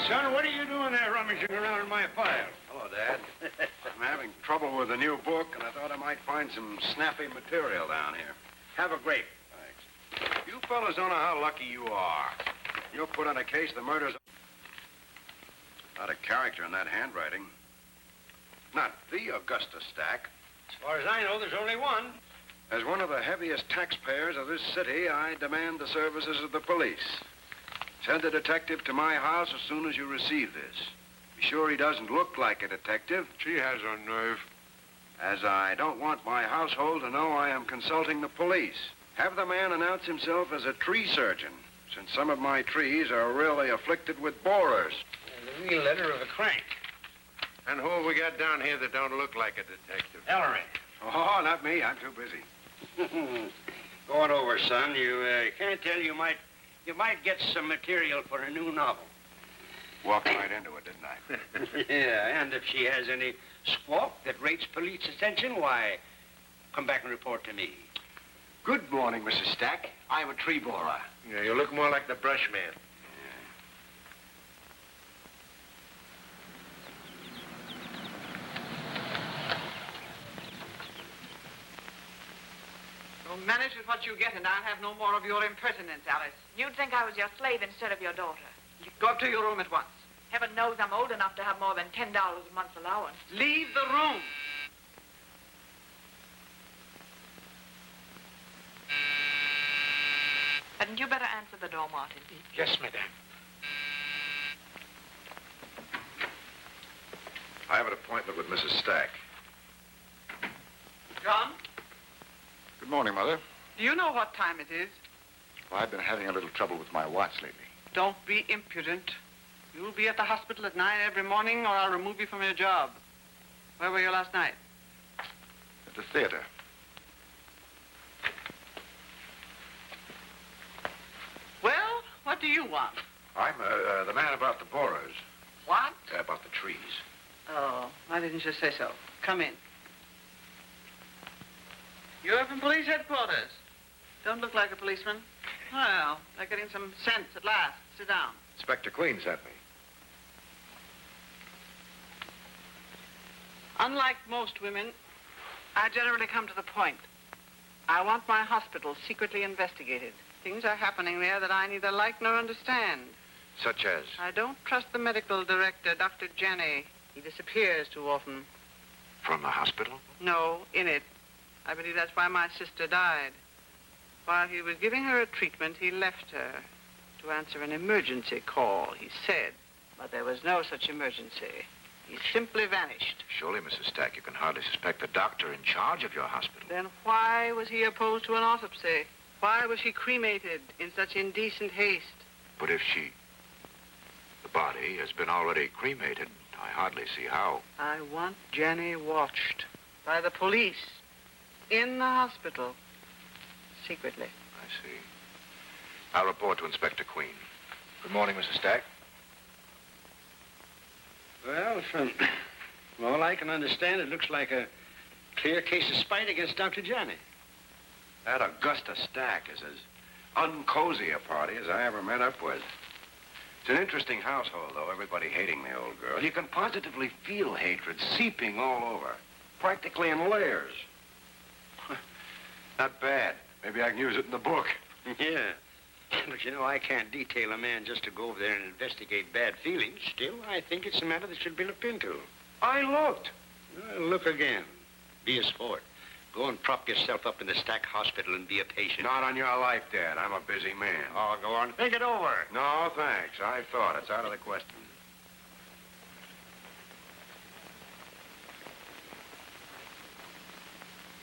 son, what are you doing there rummaging around in my file? Hello, Dad. I'm having trouble with a new book, and I thought I might find some snappy material down here. Have a grape. Thanks. You fellas don't know how lucky you are. You'll put on a case the murders... Not a character in that handwriting. Not the Augusta Stack. As far as I know, there's only one. As one of the heaviest taxpayers of this city, I demand the services of the police. Send a detective to my house as soon as you receive this. Be sure he doesn't look like a detective. She has a nerve. As I don't want my household to know I am consulting the police. Have the man announce himself as a tree surgeon, since some of my trees are really afflicted with borers. And the real letter of a crank. And who have we got down here that don't look like a detective? Ellery. Oh, not me. I'm too busy. Going over, son. You can't tell you might get some material for a new novel. Walked right into it, didn't I? Yeah, and if she has any squawk that rates police attention, why, come back and report to me. Good morning, Mrs. Stack. I'm a tree borer. Yeah, you look more like the brush man. You'll manage with what you get, and I'll have no more of your impertinence, Alice. You'd think I was your slave instead of your daughter. Go up to your room at once. Heaven knows I'm old enough to have more than $10 a month allowance. Leave the room. Hadn't you better answer the door, Martin? Yes, madame. I have an appointment with Mrs. Stack. John, Good morning, Mother. do you know what time it is? Well, I've been having a little trouble with my watch lately. Don't be impudent. You'll be at the hospital at 9 every morning, or I'll remove you from your job. Where were you last night? At the theater. Well, what do you want? I'm the man about the borers. What? About the trees. Oh, why didn't you say so? Come in. You're from police headquarters. Don't look like a policeman. Well, they're getting some sense at last. Sit down. Inspector Queen sent me. Unlike most women, I generally come to the point. I want my hospital secretly investigated. Things are happening there that I neither like nor understand. Such as? I don't trust the medical director, Dr. Jenny. He disappears too often. From the hospital? No, in it. I believe that's why my sister died. While he was giving her a treatment, he left her to answer an emergency call, he said. But there was no such emergency. He simply vanished. Surely, Mrs. Stack, you can hardly suspect the doctor in charge of your hospital. Then why was he opposed to an autopsy? Why was she cremated in such indecent haste? But if the body has been already cremated, I hardly see how. I want Jenny watched by the police in the hospital, secretly. I see. I'll report to Inspector Queen. Good morning, Mrs. Stack. Well, from all I can understand, it looks like a clear case of spite against Dr. Johnny. That Augusta Stack is as uncozy a party as I ever met up with. It's an interesting household, though, everybody hating the old girl. You can positively feel hatred seeping all over, practically in layers. Not bad. Maybe I can use it in the book. Yeah. But, you know, I can't detail a man just to go over there and investigate bad feelings. Still, I think it's a matter that should be looked into. I looked. Well, look again. Be a sport. Go and prop yourself up in the Stack Hospital and be a patient. Not on your life, Dad. I'm a busy man. Oh, go on. Think it over. No, thanks. I've thought. It's out of the question.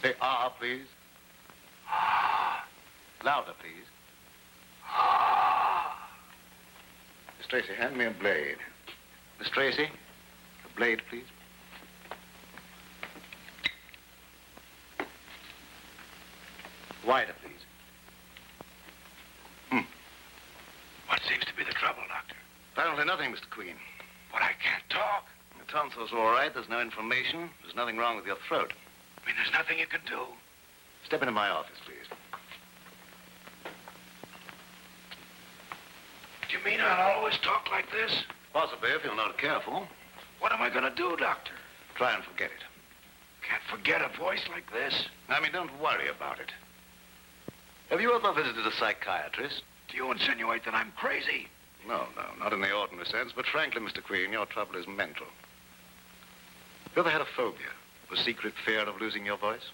Say ah, please. Louder, please. Miss Tracy, hand me a blade. Miss Tracy, a blade, please. Wider, please. What seems to be the trouble, Doctor? Apparently nothing, Mr. Queen. But I can't talk. The tonsils are all right. There's no inflammation. There's nothing wrong with your throat. I mean, there's nothing you can do. Step into my office, please. Do you mean I'll always talk like this? Possibly, if you're not careful. What am I going to do, Doctor? Try and forget it. Can't forget a voice like this. I mean, don't worry about it. Have you ever visited a psychiatrist? Do you insinuate that I'm crazy? No, not in the ordinary sense, but frankly, Mr. Queen, your trouble is mental. Have you ever had a phobia? A secret fear of losing your voice?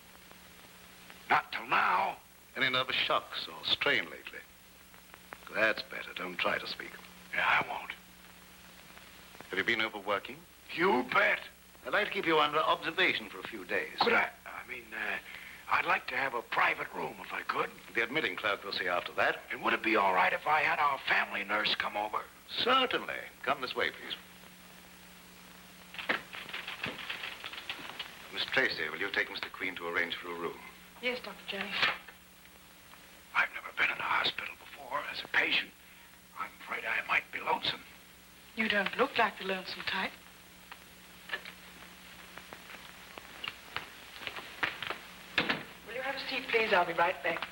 Not till now. Any nervous shocks or strain lately? That's better. Don't try to speak. Yeah, I won't. Have you been overworking? You bet. I'd like to keep you under observation for a few days. Could I'd like to have a private room if I could. The admitting clerk will see after that. And would it be all right if I had our family nurse come over? Certainly. Come this way, please. Miss Tracy, will you take Mr. Queen to arrange for a room? Yes, Dr. Jenny. I've never been in a hospital before as a patient. I'm afraid I might be lonesome. You don't look like the lonesome type. Will you have a seat, please? I'll be right back.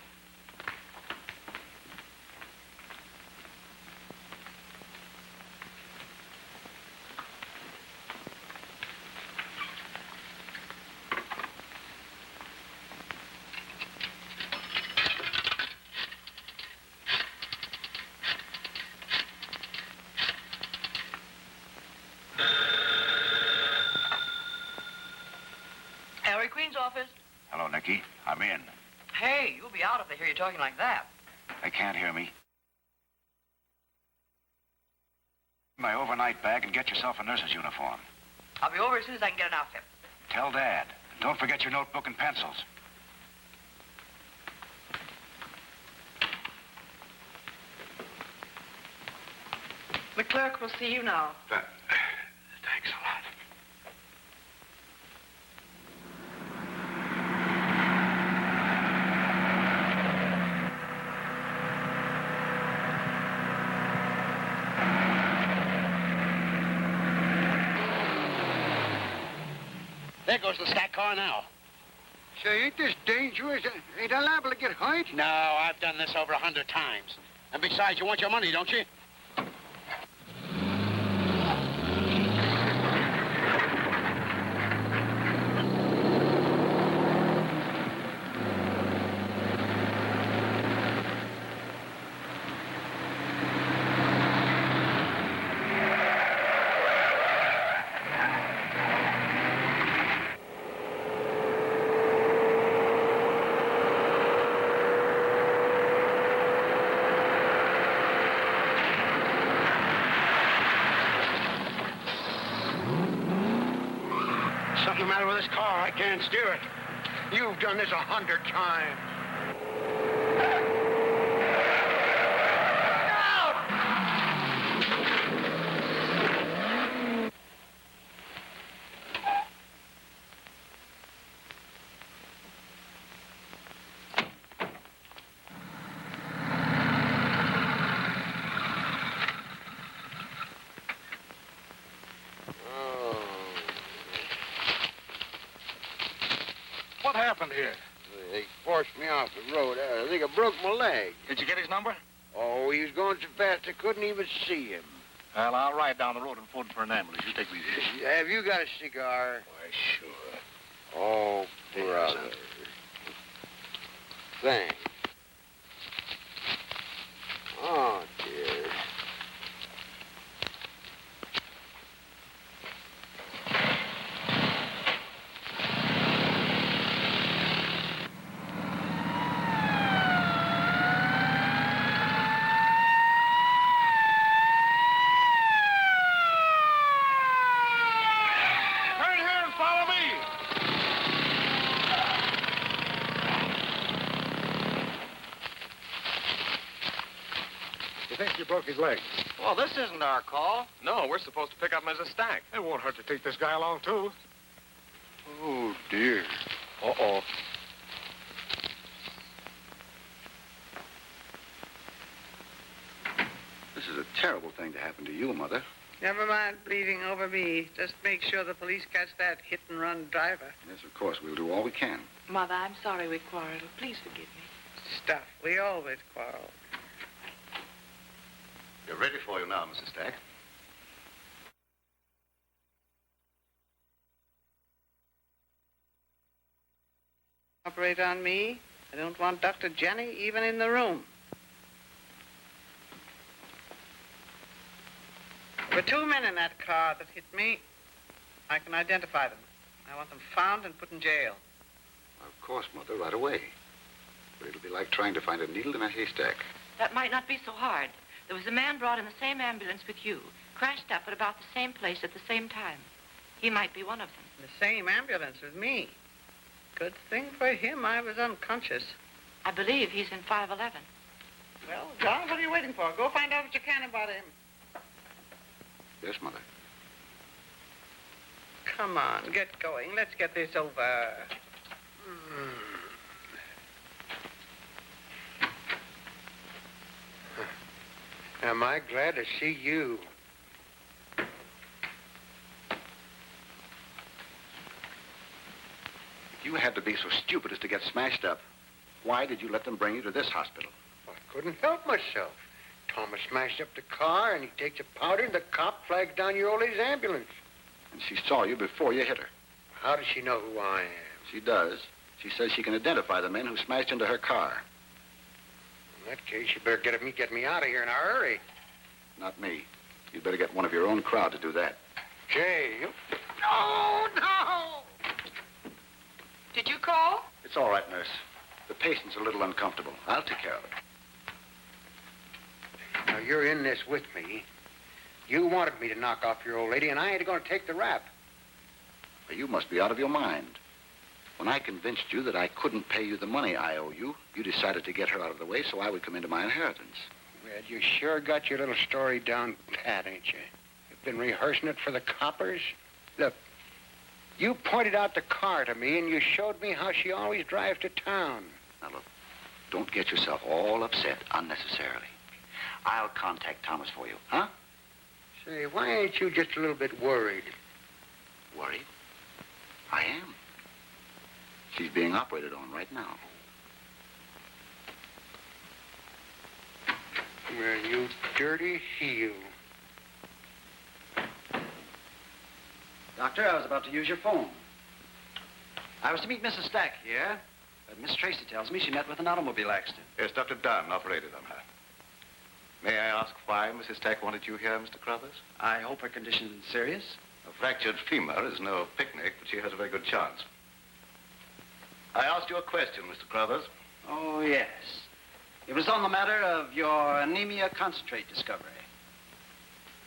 Ellery Queen's office. Hello, Nicky. I'm in. Hey, you'll be out if they hear you talking like that. They can't hear me. My overnight bag and get yourself a nurse's uniform. I'll be over as soon as I can get an outfit. Tell Dad. And don't forget your notebook and pencils. The clerk will see you now. Thanks a lot. There goes the stack car now. Say, ain't this dangerous? Ain't I liable to get hurt? No, I've done this over 100 times. And besides, you want your money, don't you? Something the matter with this car. I can't steer it. You've done this 100 times. What happened here? They forced me off the road. I think I broke my leg. Did you get his number? Oh, he was going so fast I couldn't even see him. Well, I'll ride down the road and phone for an ambulance. You take me easy. Have you got a cigar? Why, sure. Oh, brother. Thanks. Oh, dear. Turn here and follow me. You think you broke his leg? Well, this isn't our call. No, we're supposed to pick up him as a stack. It won't hurt to take this guy along, too. Oh, dear. Uh-oh. This is a terrible thing to happen to you, Mother. Never mind bleeding over me. Just make sure the police catch that hit-and-run driver. Yes, of course. We'll do all we can. Mother, I'm sorry we quarreled. Please forgive me. Stuff. We always quarrel. We're ready for you now, Mrs. Stack. Operate on me. I don't want Dr. Jenny even in the room. There were 2 men in that car that hit me. I can identify them. I want them found and put in jail. Of course, Mother, right away. But it'll be like trying to find a needle in a haystack. That might not be so hard. There was a man brought in the same ambulance with you, crashed up at about the same place at the same time. He might be one of them. The same ambulance with me. Good thing for him I was unconscious. I believe he's in 511. Well, John, what are you waiting for? Go find out what you can about him. Yes, Mother. Come on, get going. Let's get this over. Am I glad to see you? If you had to be so stupid as to get smashed up, why did you let them bring you to this hospital? I couldn't help myself. Thomas smashed up the car, and he takes a powder, and the cop flags down your old lady's ambulance. And she saw you before you hit her. How does she know who I am? She does. She says she can identify the men who smashed into her car. In that case, you better get me out of here in a hurry. Not me. You'd better get one of your own crowd to do that. Jay, you... No! Did you call? It's all right, nurse. The patient's a little uncomfortable. I'll take care of it. Now, you're in this with me. You wanted me to knock off your old lady, and I ain't going to take the rap. Well, you must be out of your mind. When I convinced you that I couldn't pay you the money I owe you, you decided to get her out of the way so I would come into my inheritance. Well, you sure got your little story down pat, ain't you? You've been rehearsing it for the coppers? Look, you pointed out the car to me, and you showed me how she always drives to town. Now, look, don't get yourself all upset unnecessarily. I'll contact Thomas for you, huh? Say, why ain't you just a little bit worried? Worried? I am. She's being operated on right now. Well, you dirty heel. Doctor, I was about to use your phone. I was to meet Mrs. Stack here, but Miss Tracy tells me she met with an automobile accident. Yes, Dr. Dunn operated on her. May I ask why Mrs. Stack wanted you here, Mr. Crothers? I hope her condition isn't serious. A fractured femur is no picnic, but she has a very good chance. I asked you a question, Mr. Crothers. Oh, yes. It was on the matter of your anemia concentrate discovery.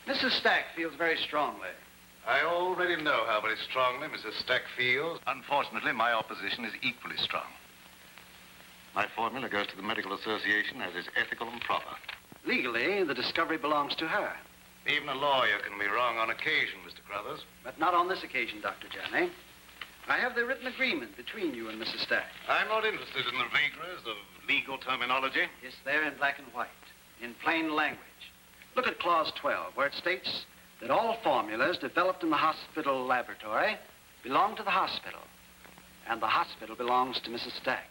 Mrs. Stack feels very strongly. I already know how very strongly Mrs. Stack feels. Unfortunately, my opposition is equally strong. My formula goes to the Medical Association as is ethical and proper. Legally, the discovery belongs to her. Even a lawyer can be wrong on occasion, Mr. Crothers. But not on this occasion, Dr. Janney. I have the written agreement between you and Mrs. Stack. I'm not interested in the vagaries of legal terminology. It's there in black and white, in plain language. Look at Clause 12, where it states that all formulas developed in the hospital laboratory belong to the hospital, and the hospital belongs to Mrs. Stack.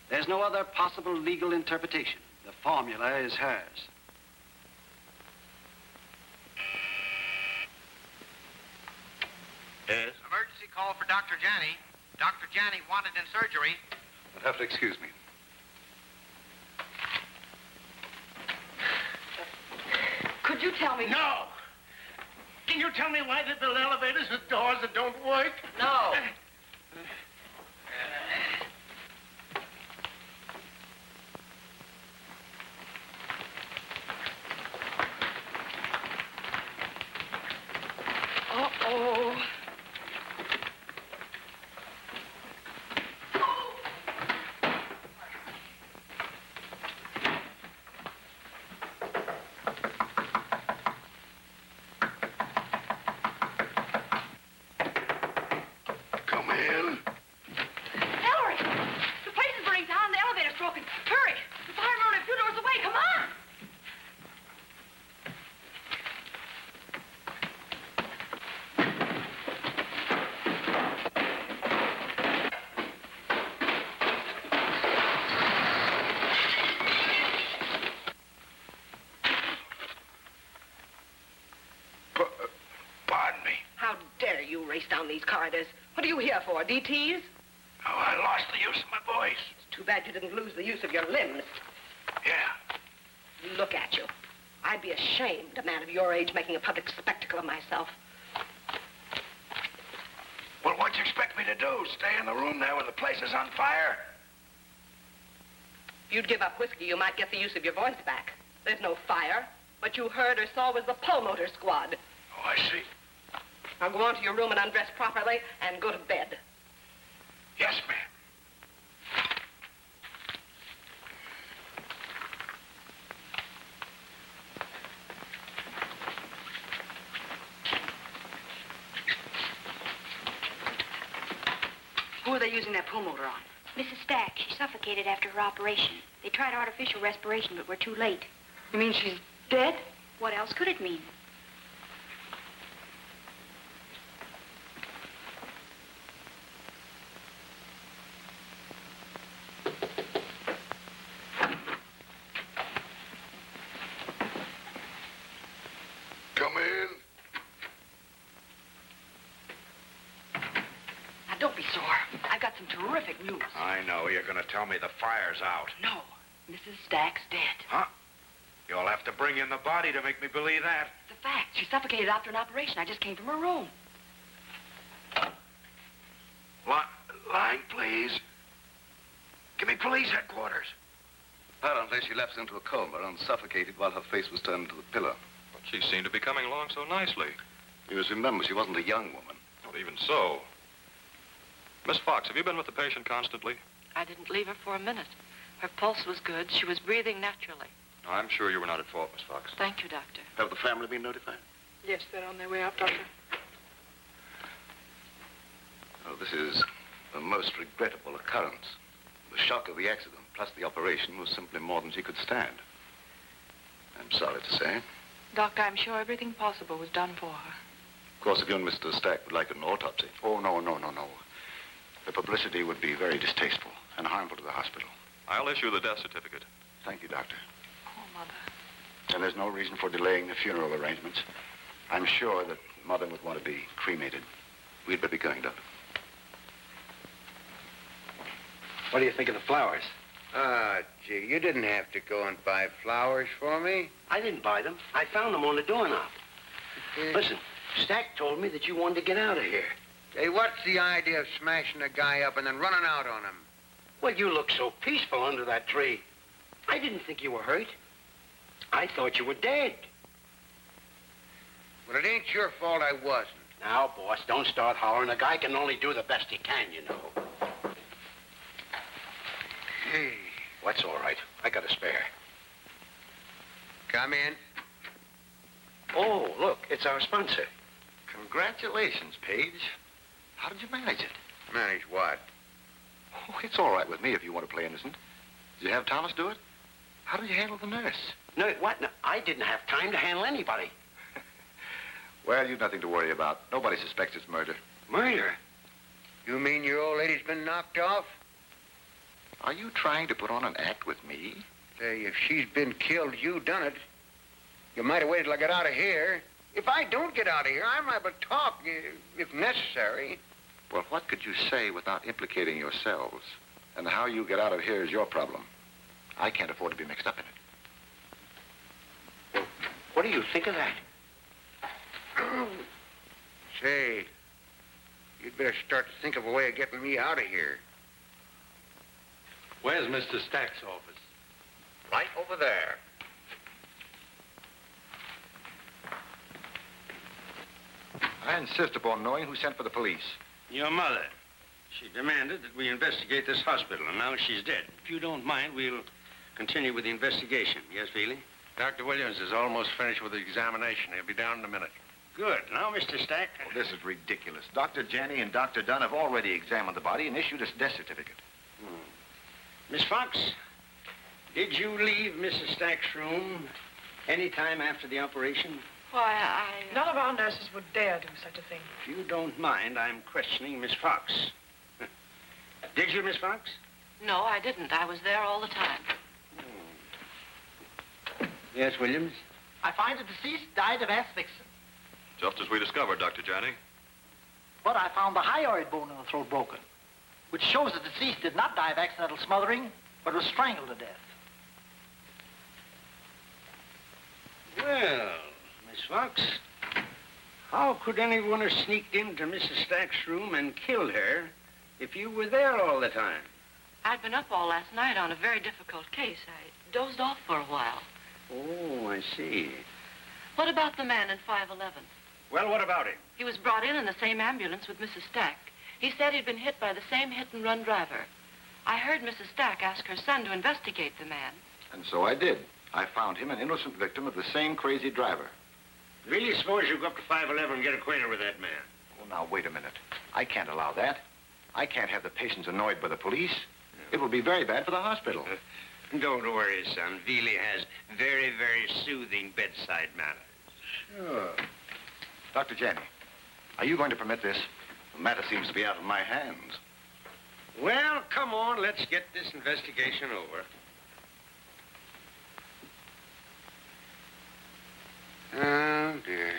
There's no other possible legal interpretation. The formula is hers. Yes? Emergency call for Dr. Janney. Dr. Janney wanted in surgery. You'll have to excuse me. Could you tell me? No! Can you tell me why they build elevators with doors that don't work? No. Uh-oh. Come in. Ellery! The place is burning down. The elevator's broken. Hurry! The firemen are a few doors away. Come on! Pardon me. How dare you race down these corridors? What are you here for, DTs? Oh, I lost the use of my voice. It's too bad you didn't lose the use of your limbs. Yeah. Look at you. I'd be ashamed, a man of your age, making a public spectacle of myself. Well, what do you expect me to do? Stay in the room there when the place is on fire? If you'd give up whiskey, you might get the use of your voice back. There's no fire. What you heard or saw was the pulmotor squad. Oh, I see. Now go on to your room and undress properly and go to bed. Yes, ma'am. Who are they using that pulmotor on? Mrs. Stack, she suffocated after her operation. They tried artificial respiration, but were too late. You mean she's dead? What else could it mean? Come in. Now, don't be sore. I've got some terrific news. I know. You're going to tell me the fire's out. No, Mrs. Stack's dead. Huh? You'll have to bring in the body to make me believe that. It's a fact. She suffocated after an operation. I just came from her room. Line, please. Give me police headquarters. Apparently, she lapsed into a coma and suffocated while her face was turned to the pillow. But she seemed to be coming along so nicely. You must remember, she wasn't a young woman. Well, even so. Miss Fox, have you been with the patient constantly? I didn't leave her for a minute. Her pulse was good. She was breathing naturally. I'm sure you were not at fault, Miss Fox. Thank you, Doctor. Have the family been notified? Yes, they're on their way out, Doctor. Oh, this is a most regrettable occurrence. The shock of the accident plus the operation was simply more than she could stand. I'm sorry to say. Doctor, I'm sure everything possible was done for her. Of course, if you and Mr. Stack would like an autopsy. Oh, no. The publicity would be very distasteful and harmful to the hospital. I'll issue the death certificate. Thank you, Doctor. Poor Mother. And there's no reason for delaying the funeral arrangements. I'm sure that Mother would want to be cremated. We'd better be going, Doctor. What do you think of the flowers? Ah, gee, you didn't have to go and buy flowers for me. I didn't buy them. I found them on the doorknob. Listen, Stack told me that you wanted to get out of here. Hey, what's the idea of smashing a guy up and then running out on him? Well, you look so peaceful under that tree. I didn't think you were hurt. I thought you were dead. Well, it ain't your fault I wasn't. Now, boss, don't start hollering. A guy can only do the best he can, you know. Hey. What's all right? I got a spare. Come in. Oh, look, it's our sponsor. Congratulations, Paige. How did you manage it? Manage what? Oh, it's all right with me if you want to play innocent. Did you have Thomas do it? How did you handle the nurse? No, what? No, I didn't have time to handle anybody. Well, you've nothing to worry about. Nobody suspects it's murder. Murder? You mean your old lady's been knocked off? Are you trying to put on an act with me? Say, if she's been killed, you done it. You might have waited till I get out of here. If I don't get out of here, I'm liable to talk, if necessary. Well, what could you say without implicating yourselves? And how you get out of here is your problem. I can't afford to be mixed up in it. Well, what do you think of that? Say, you'd better start to think of a way of getting me out of here. Where's Mr. Stack's office? Right over there. I insist upon knowing who sent for the police. Your mother. She demanded that we investigate this hospital, and now she's dead. If you don't mind, we'll continue with the investigation. Yes, Feely? Dr. Williams is almost finished with the examination. He'll be down in a minute. Good. Now, Mr. Stack. Oh, this is ridiculous. Dr. Janney and Dr. Dunn have already examined the body and issued a death certificate. Miss Fox, did you leave Mrs. Stack's room any time after the operation? Why, None of our nurses would dare do such a thing. If you don't mind, I'm questioning Miss Fox. Did you, Miss Fox? No, I didn't. I was there all the time. Yes, Williams? I find the deceased died of asphyxia, Just as we discovered, Dr. Janney. but I found the hyoid bone in the throat broken. which shows the deceased did not die of accidental smothering, but was strangled to death. Well, Miss Fox, how could anyone have sneaked into Mrs. Stack's room and killed her if you were there all the time? I'd been up all last night on a very difficult case. I dozed off for a while. Oh, I see. What about the man in 511? Well, what about him? He was brought in the same ambulance with Mrs. Stack. He said he'd been hit by the same hit-and-run driver. I heard Mrs. Stack ask her son to investigate the man. And so I did. I found him an innocent victim of the same crazy driver. Really suppose you go up to 511 and get acquainted with that man? Well, now, wait a minute. I can't allow that. I can't have the patients annoyed by the police. It will be very bad for the hospital. Don't worry, son. Veely has very, very soothing bedside manners. Sure. Dr. Janney, are you going to permit this? The matter seems to be out of my hands. Well, come on. Let's get this investigation over. Oh, dear.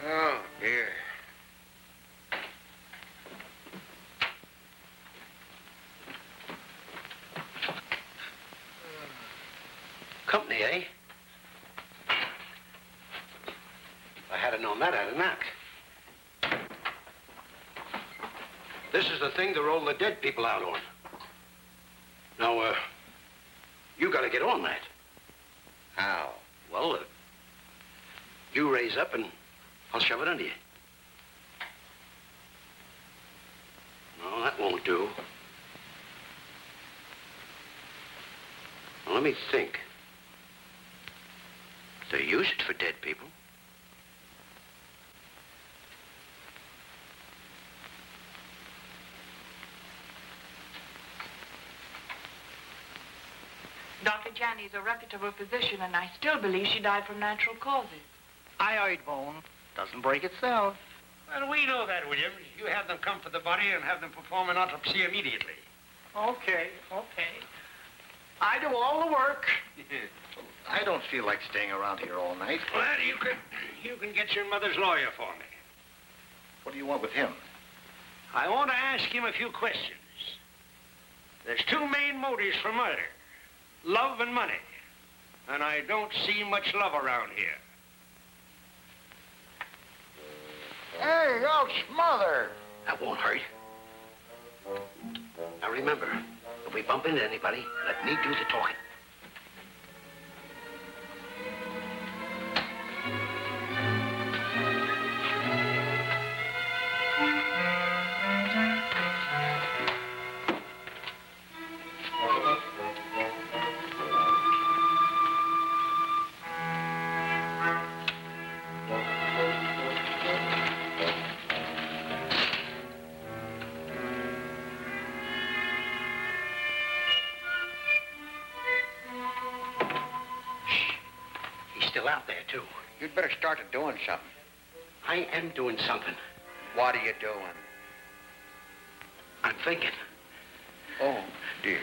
Oh, dear. Company, eh? If I had have known that, I'd have knocked. This is the thing to roll the dead people out on. Now, you gotta get on that. How? Well, you raise up and I'll shove it under you. No, that won't do. Well, let me think. They use it for dead people. Dr. Janney's a reputable physician, and I still believe she died from natural causes. Hyoid bone doesn't break itself. Well, we know that, Williams. You have them come for the body and have them perform an autopsy immediately. Okay. I do all the work. I don't feel like staying around here all night. Well, you can get your mother's lawyer for me. What do you want with him? I want to ask him a few questions. There's two main motives for murder. Love and money. And I don't see much love around here. Hey, ouch, mother! That won't hurt. Now remember, if we bump into anybody, let me do the talking. Out there, too. You'd better start doing something. I am doing something. What are you doing? I'm thinking. Oh, dear.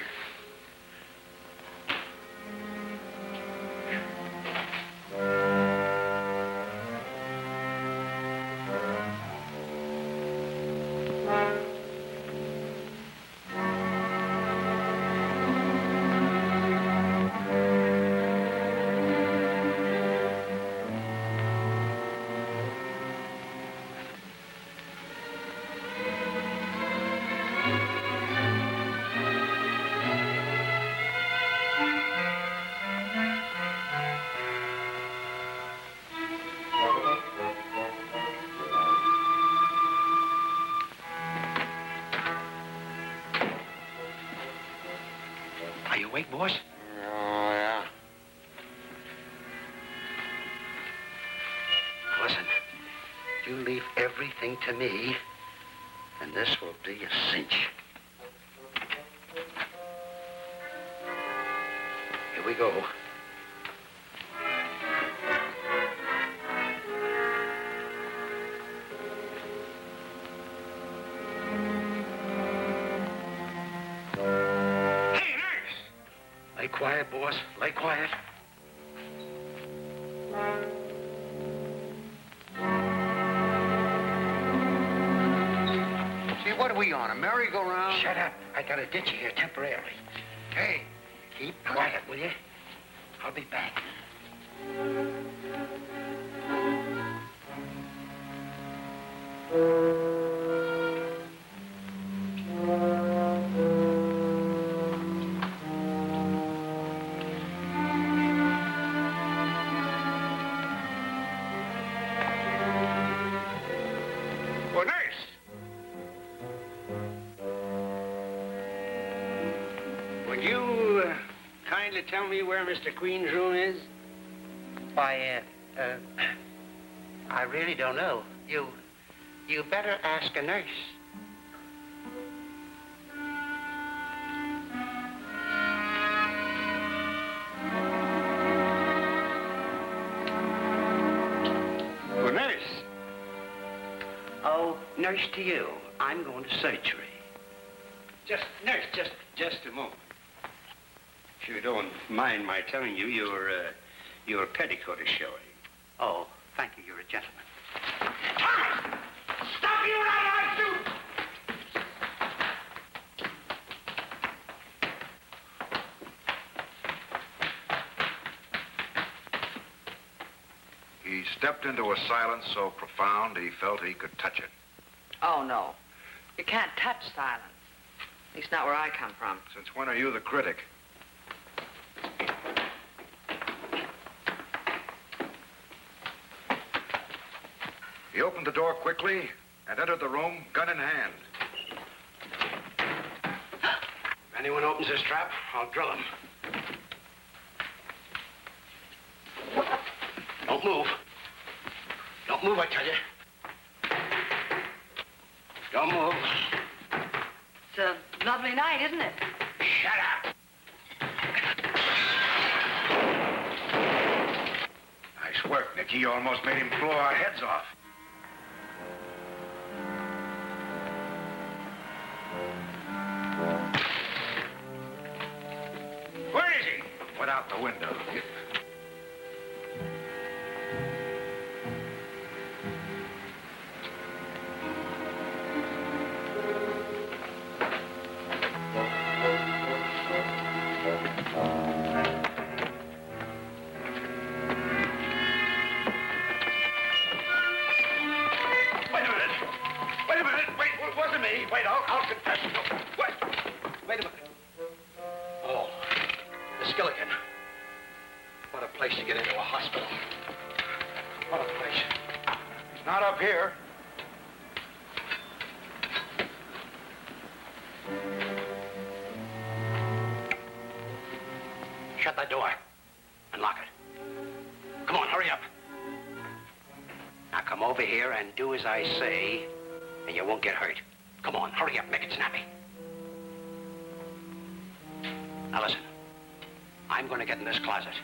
Are you awake, boss? Oh, yeah. Listen, you leave everything to me, and this will be a cinch. Here we go. Lay quiet, boss. Lay quiet. See, what are we on, a merry-go-round? Shut up. I gotta ditch you here temporarily. Hey, keep quiet, will you? I'll be back. Well, nurse. Would you kindly tell me where Mr. Queen's room is? Why, I really don't know. You better ask a nurse. Well, nurse. Oh, nurse to you. I'm going to surgery. Nurse, just a moment. If you don't mind my telling you, your petticoat is showing. Oh, thank you. You're a gentleman. Stop you right on, shoot! He stepped into a silence so profound he felt he could touch it. Oh, no. You can't touch silence. At least not where I come from. Since when are you the critic? He opened the door quickly and entered the room, gun in hand. If anyone opens this trap, I'll drill him. Don't move. Don't move, I tell you. Don't move. It's a lovely night, isn't it? Shut up. Nice work, Nicky. You almost made him blow our heads off. Where is he? Went out the window. Wait, I'll confess. No. Wait a minute. Oh, the skeleton. What a place to get into a hospital. What a place. He's not up here. Shut that door and lock it. Come on, hurry up. Now come over here and do as I say, and you won't get hurt. Come on, hurry up, make it snappy. Now listen, I'm going to get in this closet,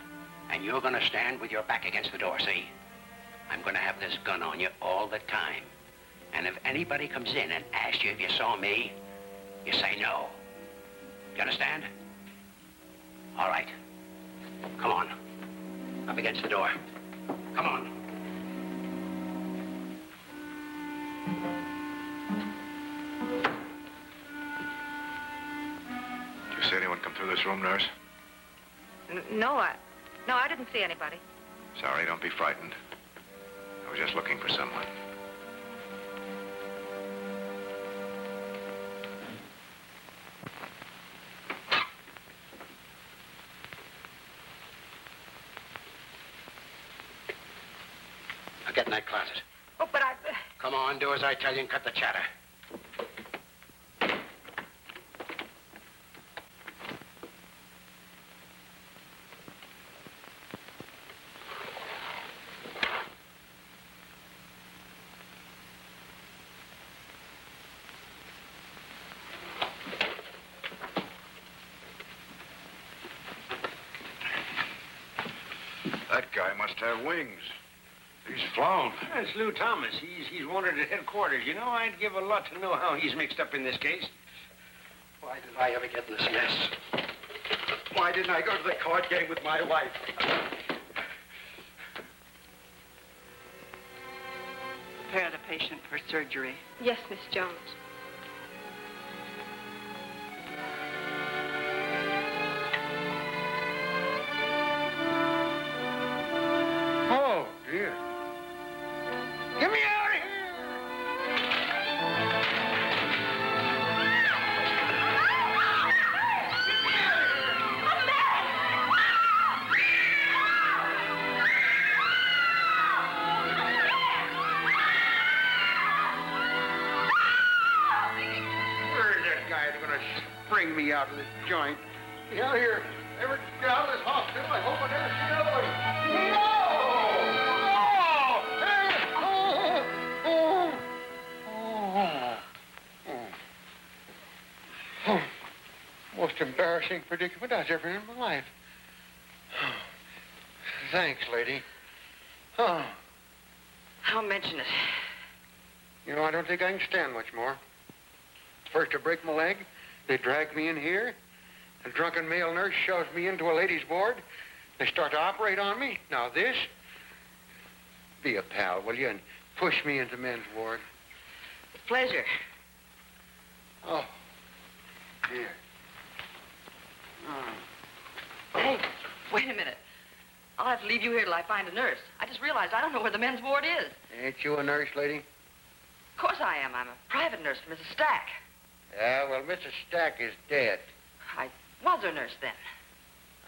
and you're going to stand with your back against the door, see? I'm going to have this gun on you all the time. And if anybody comes in and asks you if you saw me, you say no. You understand? All right. Come on. Up against the door. Come on. Did you see anyone come through this room, nurse? No, I didn't see anybody. Sorry, don't be frightened. I was just looking for someone. Now get in that closet. Oh, but I... Come on, do as I tell you and cut the chatter. That guy must have wings. He's flown. That's Lou Thomas. He's wanted at headquarters. You know, I'd give a lot to know how he's mixed up in this case. Why did I ever get in this mess? Why didn't I go to the court game with my wife? Prepare the patient for surgery. Yes, Miss Jones. Oh, dear. Get me out of here! Where's that guy that's gonna spring me out of this joint? Get out of here. Ever get out of this hospital? I hope I never see another one. Most embarrassing predicament I've ever in my life. Thanks, lady. Oh. I'll mention it. You know, I don't think I can stand much more. First, I break my leg. They drag me in here. A drunken male nurse shoves me into a ladies' ward. They start to operate on me. Now this. Be a pal, will you, and push me into men's ward. With pleasure. Oh, dear. Hey, wait a minute. I'll have to leave you here till I find a nurse. I just realized I don't know where the men's ward is. Ain't you a nurse, lady? Of course I am. I'm a private nurse for Mrs. Stack. Yeah, well, Mrs. Stack is dead. I was her nurse then.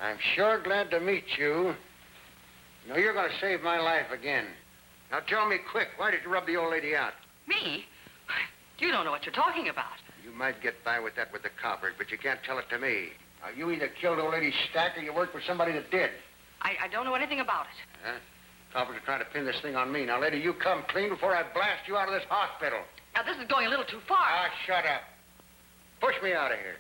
I'm sure glad to meet you. You know, you're going to save my life again. Now tell me quick, why did you rub the old lady out? Me? You don't know what you're talking about. You might get by with that with the coppers, but you can't tell it to me. Now, you either killed old lady Stack or you worked with somebody that did. I don't know anything about it. Huh? Coppers are trying to pin this thing on me. Now, lady, you come clean before I blast you out of this hospital. Now, this is going a little too far. Ah, shut up. Push me out of here.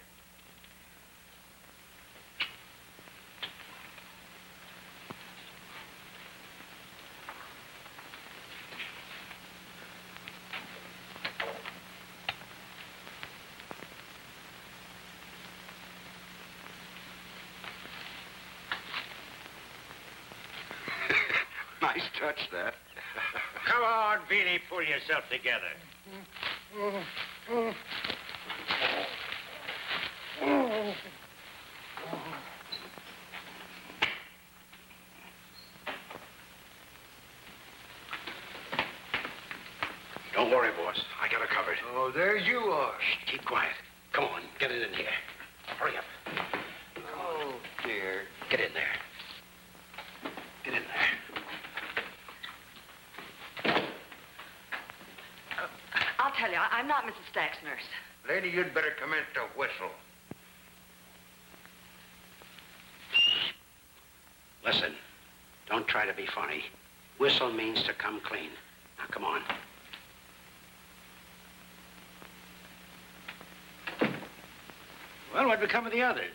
Nice touch, that. Come on, Beanie, pull yourself together. Don't worry, boss. I got it covered. Oh, there you are. Shh, keep quiet. Come on, get it in here. Hurry up. Oh, dear. Get in there. Get in there. I'll tell you, I'm not Mrs. Stack's nurse. Lady, you'd better commence to whistle. Listen, don't try to be funny. Whistle means to come clean. Now, come on. Well, what become of the others?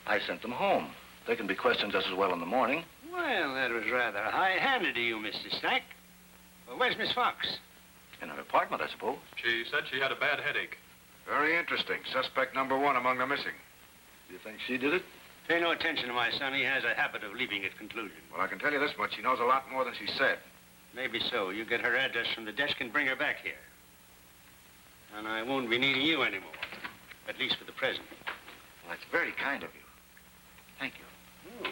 I sent them home. They can be questioned just as well in the morning. Well, that was rather high-handed of you, Mr. Stack. Well, where's Miss Fox? In her apartment, I suppose. She said she had a bad headache. Very interesting. Suspect number one among the missing. You think she did it? Pay no attention to my son. He has a habit of leaving at conclusion. Well, I can tell you this much. She knows a lot more than she said. Maybe so. You get her address from the desk and bring her back here. And I won't be needing you anymore. At least for the present. Well, that's very kind of you. Thank you. Oh.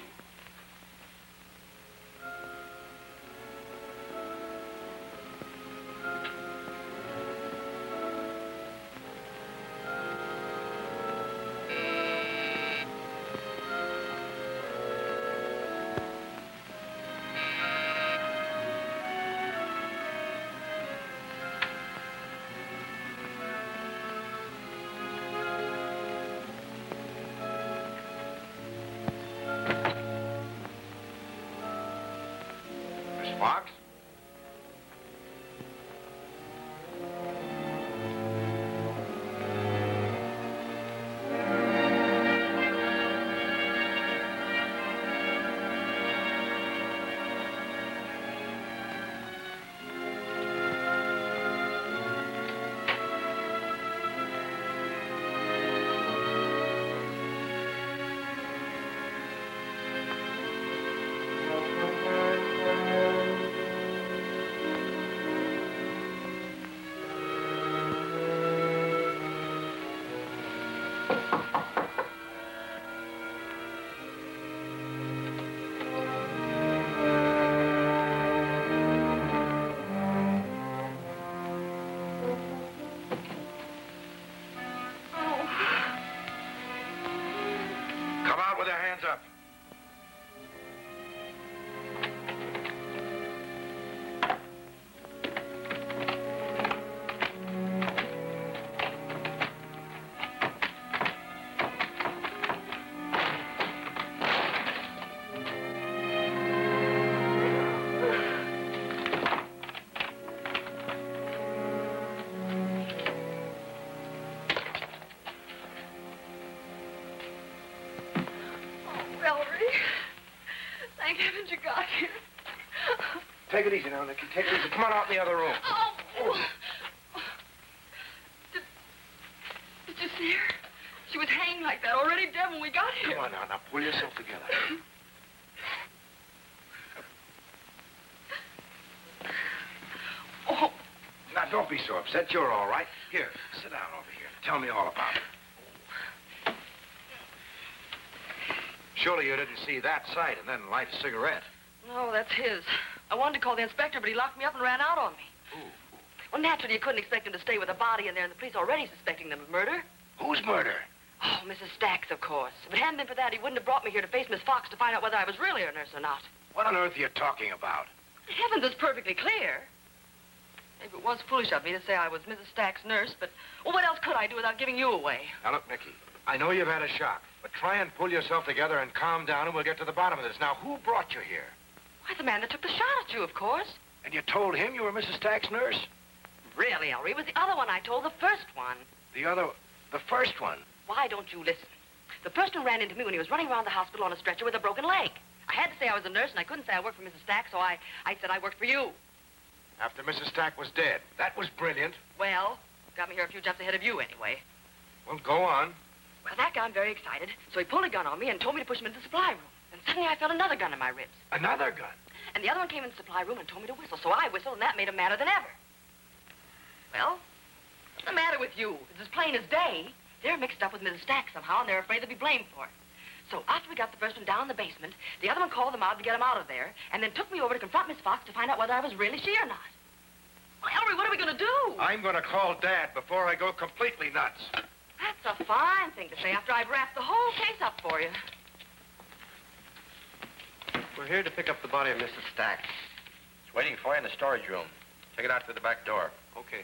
Fox? Come out with your hands up. Thank heavens you got here. Take it easy now, Nicky. Take it easy. Come on out in the other room. Oh. Did you see her? She was hanging like that, already dead when we got here. Come on now. Now, pull yourself together. Oh. Now, don't be so upset. You're all right. Here, sit down over here. Tell me all about it. Surely you didn't see that sight and then light a cigarette. No, that's his. I wanted to call the inspector, but he locked me up and ran out on me. Ooh. Well, naturally, you couldn't expect him to stay with a body in there, and the police already suspecting them of murder. Whose murder? Oh, Mrs. Stacks, of course. If it hadn't been for that, he wouldn't have brought me here to face Miss Fox to find out whether I was really a nurse or not. What on earth are you talking about? Heavens, it's perfectly clear. Maybe it was foolish of me to say I was Mrs. Stacks' nurse, but well, what else could I do without giving you away? Now, look, Nicky, I know you've had a shock, but try and pull yourself together and calm down, and we'll get to the bottom of this. Now, who brought you here? Why, the man that took the shot at you, of course. And you told him you were Mrs. Stack's nurse? Really, Ellery, it was the other one I told, the first one. The first one? Why don't you listen? The person ran into me when he was running around the hospital on a stretcher with a broken leg. I had to say I was a nurse, and I couldn't say I worked for Mrs. Stack, so I said I worked for you. After Mrs. Stack was dead. That was brilliant. Well, got me here a few jumps ahead of you, anyway. Well, go on. Well, that got very excited, so he pulled a gun on me and told me to push him into the supply room. And suddenly I felt another gun in my ribs. Another gun? And the other one came in the supply room and told me to whistle, so I whistled, and that made him madder than ever. Well, what's the matter with you? It's as plain as day. They're mixed up with Mrs. Stack somehow, and they're afraid they'll be blamed for it. So after we got the first one down in the basement, the other one called the mob to get him out of there, and then took me over to confront Miss Fox to find out whether I was really she or not. Well, Ellery, what are we going to do? I'm going to call Dad before I go completely nuts. That's a fine thing to say after I've wrapped the whole case up for you. We're here to pick up the body of Mrs. Stack. It's waiting for you in the storage room. Take it out to the back door. Okay.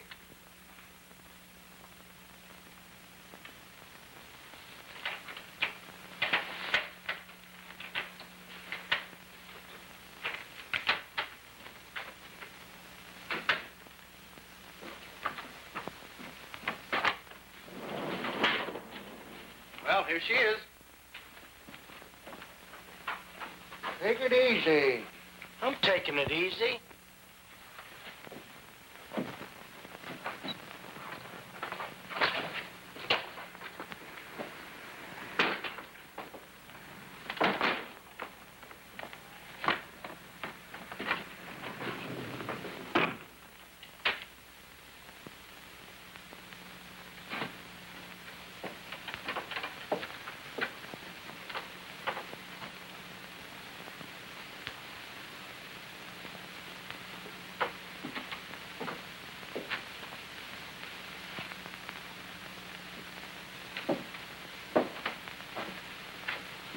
Well, here she is. Take it easy. I'm taking it easy.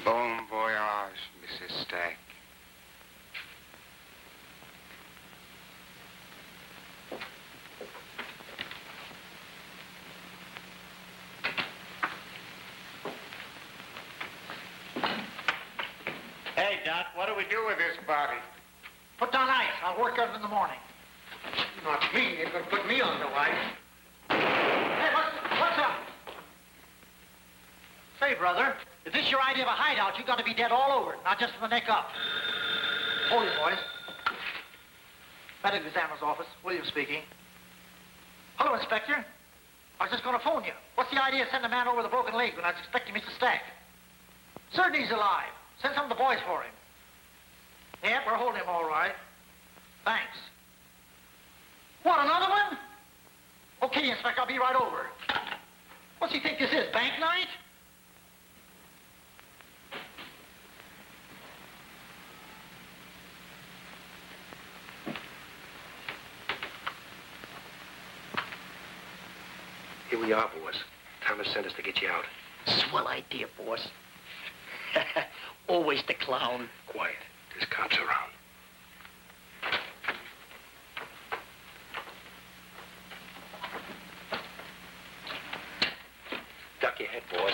Bon voyage, Mrs. Stack. Hey, Doc, what do we do with this body? Put down ice. I'll work on it in the morning. Not me. You're going to put me on the ice. Hey, what's up? Say, brother, if this is your idea of a hideout, you got to be dead all over it, not just from the neck up. Hold it, boys. Medical examiner's office. William speaking. Hello, Inspector. I was just going to phone you. What's the idea of sending a man over with a broken leg when I was expecting Mr. Stack? Certain he's alive. Send some of the boys for him. Yeah, we're holding him all right. Thanks. What, another one? Okay, Inspector, I'll be right over. What's he think this is, bank night? Here we are, boss. Thomas sent us to get you out. Swell idea, boss. Always the clown. Quiet. There's cops around. Duck your head, boys.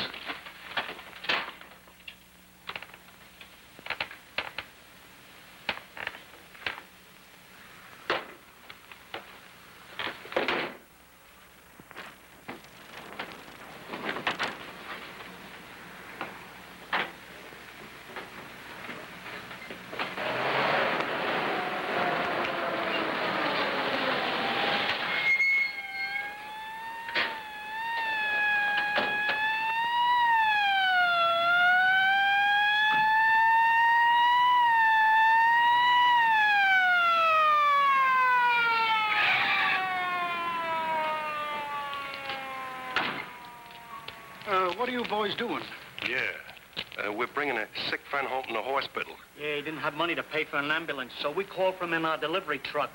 What are you boys doing? Yeah. We're bringing a sick friend home from the hospital. Yeah, he didn't have money to pay for an ambulance, so we called for him in our delivery truck.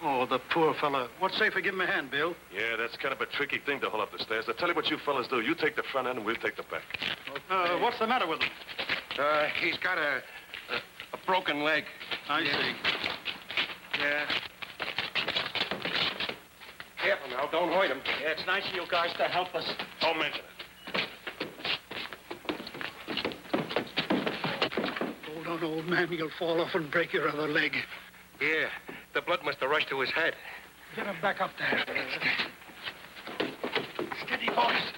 Oh, the poor fella. What say if I give him a hand, Bill? Yeah, that's kind of a tricky thing to haul up the stairs. I'll tell you what you fellas do. You take the front end and we'll take the back. What's the matter with him? He's got a broken leg. I see. Yeah. Careful now, don't hurt him. Yeah, it's nice of you guys to help us. Don't mention it. Hold on, old man. You'll fall off and break your other leg. Yeah, the blood must have rushed to his head. Get him back up there. Steady, boys.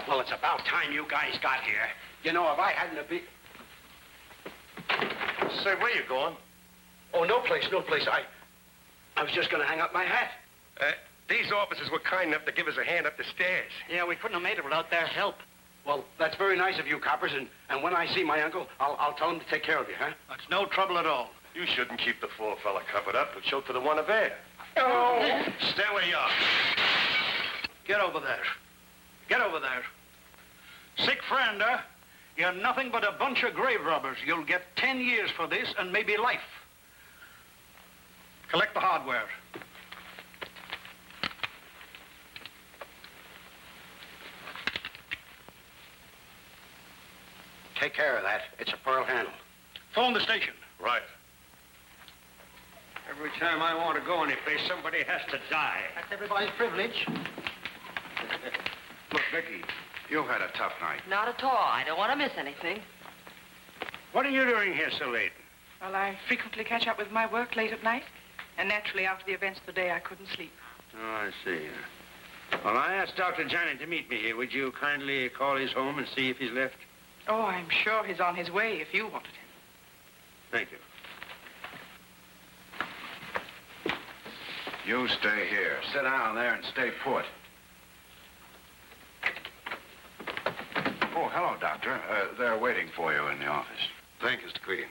Well, it's about time you guys got here. You know, if I hadn't have been... Say, where you going? Oh, no place. I was just going to hang up my hat. These officers were kind enough to give us a hand up the stairs. Yeah, we couldn't have made it without their help. Well, that's very nice of you, coppers, and when I see my uncle, I'll tell him to take care of you, huh? That's no trouble at all. You shouldn't keep the poor fella covered up. It'll show to the one of air. Oh! Stay where you are. Get over there. Get over there. Sick friend, huh? You're nothing but a bunch of grave robbers. You'll get 10 years for this and maybe life. Collect the hardware. Take care of that. It's a pearl handle. Phone the station. Right. Every time I want to go anyplace, somebody has to die. That's everybody's privilege. Look, Vicky, you've had a tough night. Not at all. I don't want to miss anything. What are you doing here so late? Well, I frequently catch up with my work late at night. And naturally, after the events of the day, I couldn't sleep. Oh, I see. Well, I asked Dr. Johnny to meet me here. Would you kindly call his home and see if he's left? Oh, I'm sure he's on his way if you wanted him. Thank you. You stay here. Sit down there and stay put. Oh, hello, Doctor. They're waiting for you in the office. Thank you, Mr. Queen.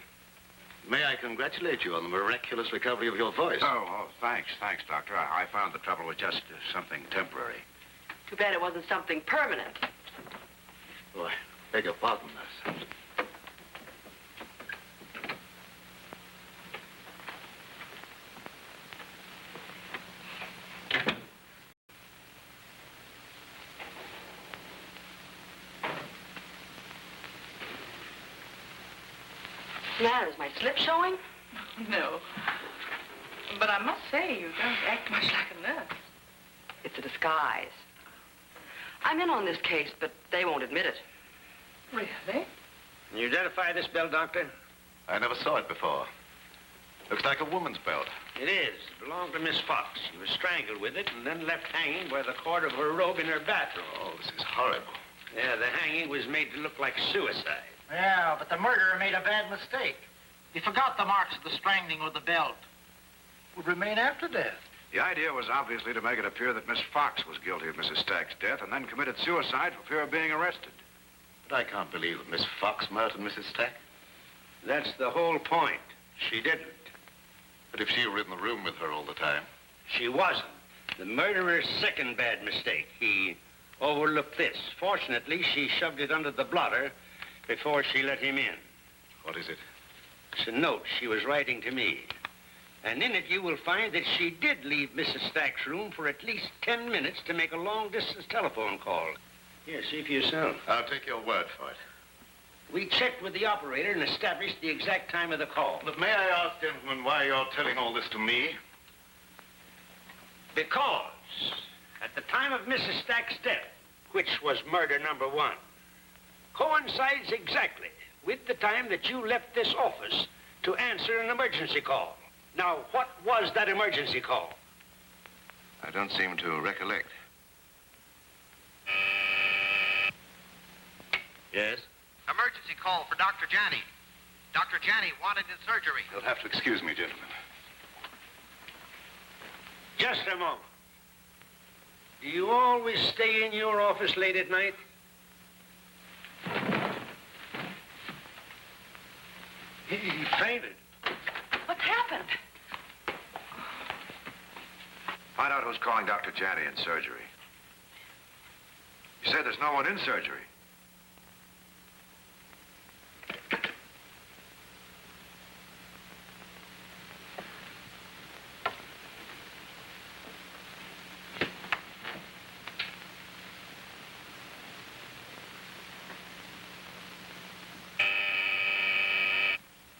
May I congratulate you on the miraculous recovery of your voice? Oh, thanks, Doctor. I found the trouble was just something temporary. Too bad it wasn't something permanent. Oh, I beg your pardon, nurse. What's the matter? Is my slip showing? No. But I must say, you don't act much like a nurse. It's a disguise. I'm in on this case, but they won't admit it. Really? Can you identify this belt, Doctor? I never saw it before. Looks like a woman's belt. It is. It belonged to Miss Fox. She was strangled with it and then left hanging by the cord of her robe in her bathroom. Oh, this is horrible. Yeah, the hanging was made to look like suicide. Yeah, but the murderer made a bad mistake. He forgot the marks of the strangling with the belt. Would remain after death. The idea was obviously to make it appear that Miss Fox was guilty of Mrs. Stack's death and then committed suicide for fear of being arrested. But I can't believe that Miss Fox murdered Mrs. Stack. That's the whole point. She didn't. But if she were in the room with her all the time? She wasn't. The murderer's second bad mistake. He overlooked this. Fortunately, she shoved it under the blotter before she let him in. What is it? It's a note she was writing to me. And in it, you will find that she did leave Mrs. Stack's room for at least 10 minutes to make a long-distance telephone call. Here, see for yourself. I'll take your word for it. We checked with the operator and established the exact time of the call. But may I ask, gentlemen, why you're telling all this to me? Because at the time of Mrs. Stack's death, which was murder number 1, coincides exactly with the time that you left this office to answer an emergency call. Now, what was that emergency call? I don't seem to recollect. Yes? Emergency call for Dr. Janney. Dr. Janney wanted in surgery. You'll have to excuse me, gentlemen. Just a moment. Do you always stay in your office late at night? He fainted. What's happened? Find out who's calling Dr. Janney in surgery. You said there's no one in surgery.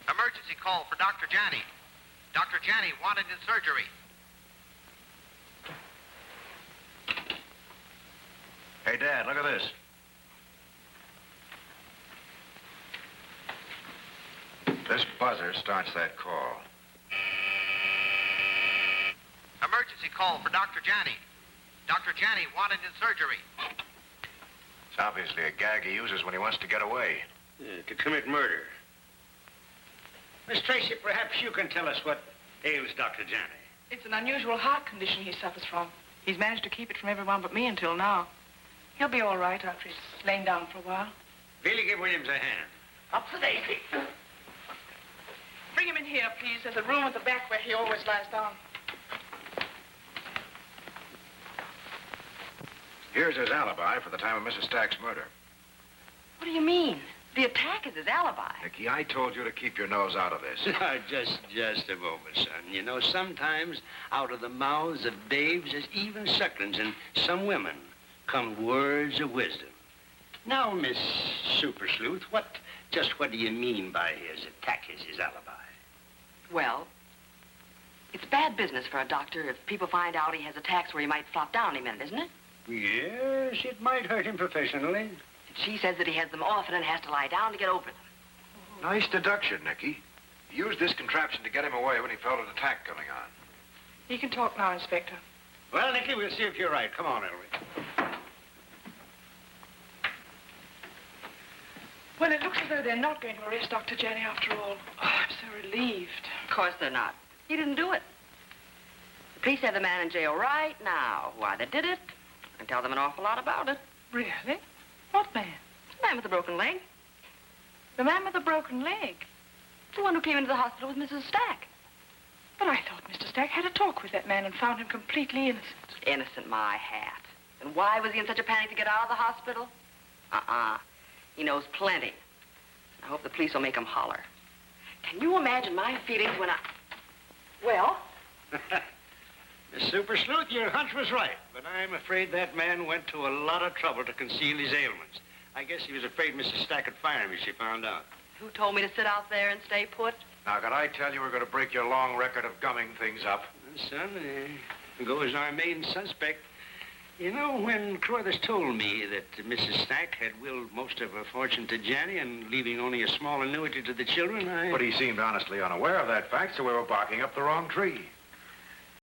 Emergency call for Dr. Janney. Dr. Janney wanted in surgery. Hey, Dad, look at this. This buzzer starts that call. Emergency call for Dr. Janney. Dr. Janney wanted in surgery. It's obviously a gag he uses when he wants to get away. To commit murder. Miss Tracy, perhaps you can tell us what ails Dr. Janney. It's an unusual heart condition he suffers from. He's managed to keep it from everyone but me until now. He'll be all right after he's lain down for a while. Billy, give Williams a hand. Up to Daisy. Bring him in here, please. There's a room at the back where he always lies down. Here's his alibi for the time of Mrs. Stack's murder. What do you mean? The attack is his alibi. Nicky, I told you to keep your nose out of this. Just a moment, son. You know, sometimes out of the mouths of babes, as even sucklings, and some women, come words of wisdom. Now, Miss Super Sleuth, what do you mean by his attack is his alibi? Well, it's bad business for a doctor if people find out he has attacks where he might flop down any minute, isn't it? Yes, it might hurt him professionally. She says that he has them often and has to lie down to get over them. Nice deduction, Nicky. He used this contraption to get him away when he felt an attack coming on. He can talk now, Inspector. Well, Nicky, we'll see if you're right. Come on, Ellery. Well, it looks as though they're not going to arrest Dr. Janney after all. Oh, I'm so relieved. Of course they're not. He didn't do it. The police have the man in jail right now. Why they did it, I can tell them an awful lot about it. Really? What man? The man with the broken leg. The man with the broken leg? The one who came into the hospital with Mrs. Stack. But I thought Mr. Stack had a talk with that man and found him completely innocent. Innocent, my hat. And why was he in such a panic to get out of the hospital? He knows plenty. I hope the police will make him holler. Can you imagine my feelings when I... Well? Miss Super Sleuth, your hunch was right, but I'm afraid that man went to a lot of trouble to conceal his ailments. I guess he was afraid Mrs. Stack would fire him if she found out. Who told me to sit out there and stay put? Now, could I tell you we're going to break your long record of gumming things up? Son, go as our main suspect. You know, when Carruthers told me that Mrs. Stack had willed most of her fortune to Janney and leaving only a small annuity to the children, But he seemed honestly unaware of that fact, so we were barking up the wrong tree.